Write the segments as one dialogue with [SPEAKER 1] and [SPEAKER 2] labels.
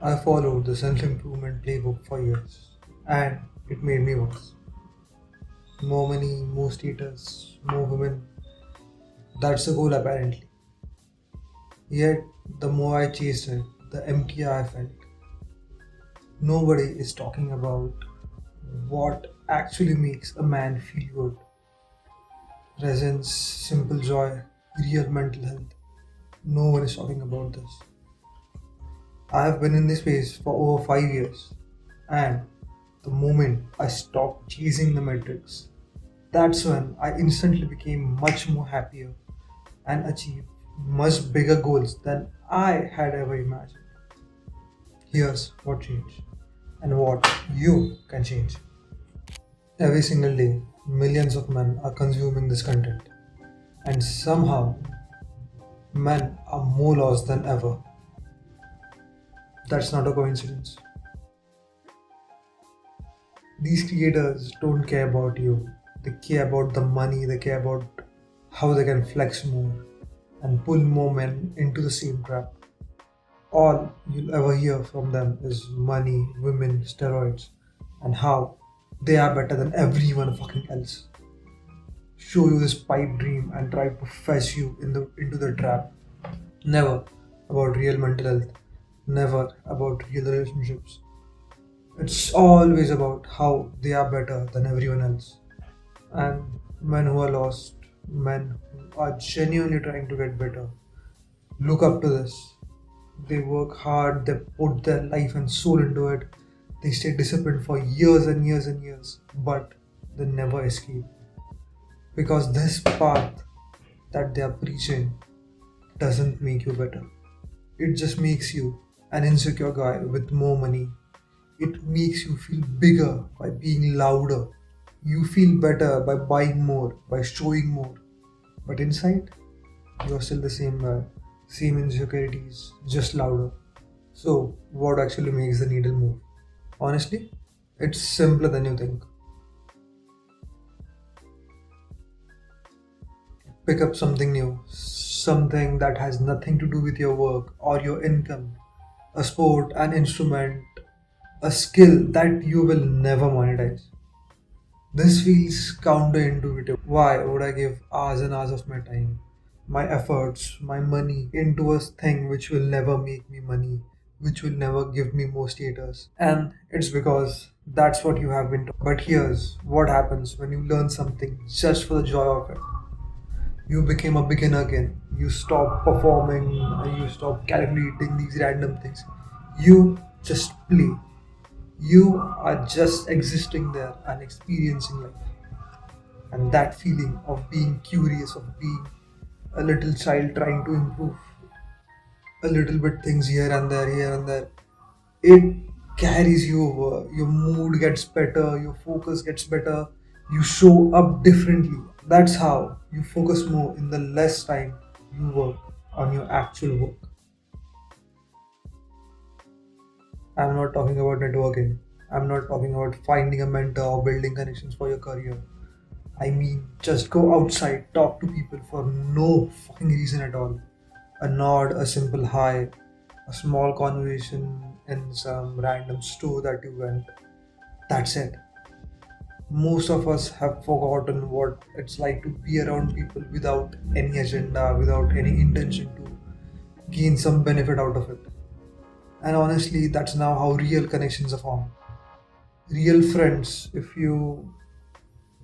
[SPEAKER 1] I followed the self improvement playbook for years, and it made me worse. More money, more status, more women. That's the goal apparently. Yet, the more I chased it, the emptier I felt. Nobody is talking about what actually makes a man feel good. Presence, simple joy, real mental health. No one is talking about this. I have been in this space for over 5 years, and the moment I stopped chasing the metrics, that's when I instantly became much more happier and achieved much bigger goals than I had ever imagined. Here's what changed and what you can change. Every single day, millions of men are consuming this content, and somehow men are more lost than ever. That's not a coincidence. These creators don't care about you. They care about the money, they care about how they can flex more and pull more men into the same trap. All you'll ever hear from them is money, women, steroids, and how they are better than everyone fucking else. Show you this pipe dream and try to fetch you into the trap. Never about real mental health, never about real relationships. It's always about how they are better than everyone else. And men who are lost, men who are genuinely trying to get better, look up to this. They work hard, they put their life and soul into it, they stay disciplined for years and years and years, but they never escape. Because this path that they are preaching doesn't make you better. It just makes you an insecure guy with more money. It makes you feel bigger by being louder. You feel better by buying more, by showing more. But inside, you're still the same guy. Same insecurities, just louder. So, what actually makes the needle move? Honestly, it's simpler than you think. Pick up something new, something that has nothing to do with your work or your income, a sport, an instrument, a skill that you will never monetize. This feels counterintuitive. Why would I give hours and hours of my time, my efforts, my money into a thing which will never make me money, which will never give me more status? And it's because that's what you have been taught. But here's what happens when you learn something just for the joy of it. You became a beginner again. You stop performing and you stop calculating these random things. You just play. You are just existing there and experiencing life. And that feeling of being curious, of being a little child trying to improve a little bit things here and there, it carries you over. Your mood gets better, your focus gets better, you show up differently. That's how you focus more in the less time you work on your actual work. I'm not talking about networking. I'm not talking about finding a mentor or building connections for your career. I mean, just go outside, talk to people for no fucking reason at all. A nod, a simple hi, a small conversation in some random store that you went. That's it. Most of us have forgotten what it's like to be around people without any agenda, without any intention to gain some benefit out of it. And honestly, that's now how real connections are formed. Real friends, if you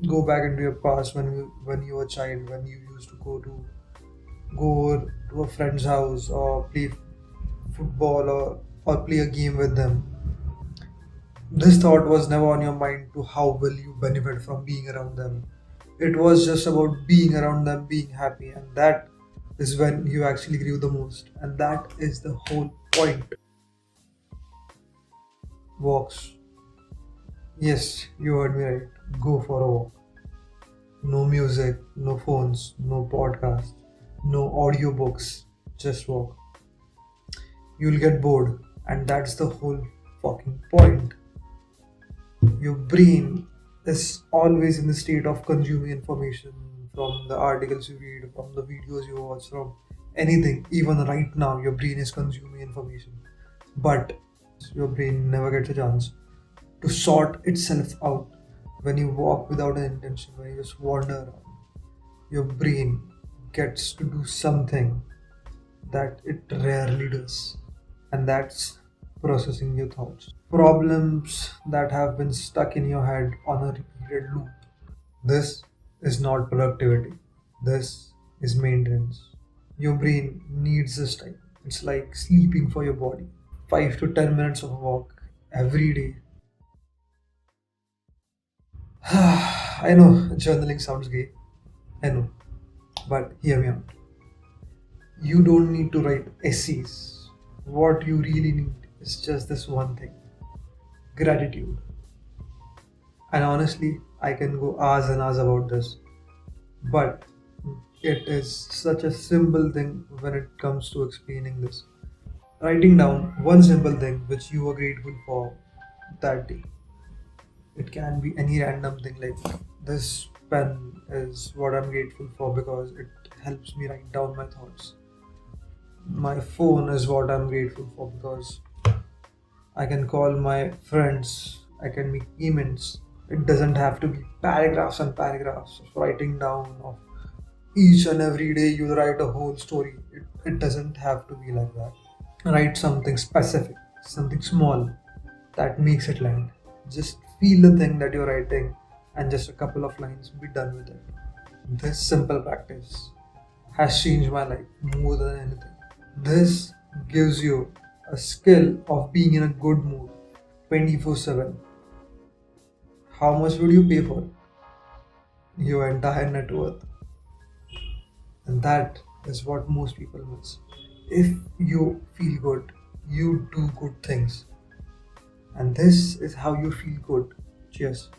[SPEAKER 1] go back into your past when you were a child, when you used to go to a friend's house or play football or play a game with them, this thought was never on your mind to how will you benefit from being around them. It was just about being around them, being happy, and that is when you actually grew the most. And that is the whole point. Walks. Yes, you heard me right. Go for a walk. No music, no phones, no podcast, no audiobooks. Just walk. You'll get bored, and that's the whole fucking point. Your brain is always in the state of consuming information from the articles you read, from the videos you watch, from anything. Even right now, your brain is consuming information. But your brain never gets a chance to sort itself out. When you walk without an intention, when you just wander around, your brain gets to do something that it rarely does, and that's processing your thoughts. Problems that have been stuck in your head on a repeated loop. This is not productivity, this is maintenance. Your brain needs this time. It's like sleeping for your body. 5 to 10 minutes of a walk every day. I know journaling sounds gay, I know, but hear me out. You don't need to write essays. What you really need is just this one thing: gratitude. And honestly, I can go hours and hours about this, but it is such a simple thing when it comes to explaining this. Writing down one simple thing which you are grateful for that day. It can be any random thing like this pen is what I'm grateful for because it helps me write down my thoughts. My phone is what I'm grateful for because I can call my friends, I can make emails. It doesn't have to be paragraphs and paragraphs of writing down of each and every day you write a whole story. It doesn't have to be like that. Write something specific, something small that makes it land. Just feel the thing that you're writing and just a couple of lines, be done with it. This simple practice has changed my life more than anything. This gives you a skill of being in a good mood 24/7. How much would you pay for it? Your entire net worth. And that is what most people miss. If you feel good, you do good things. And this is how you feel good. Cheers.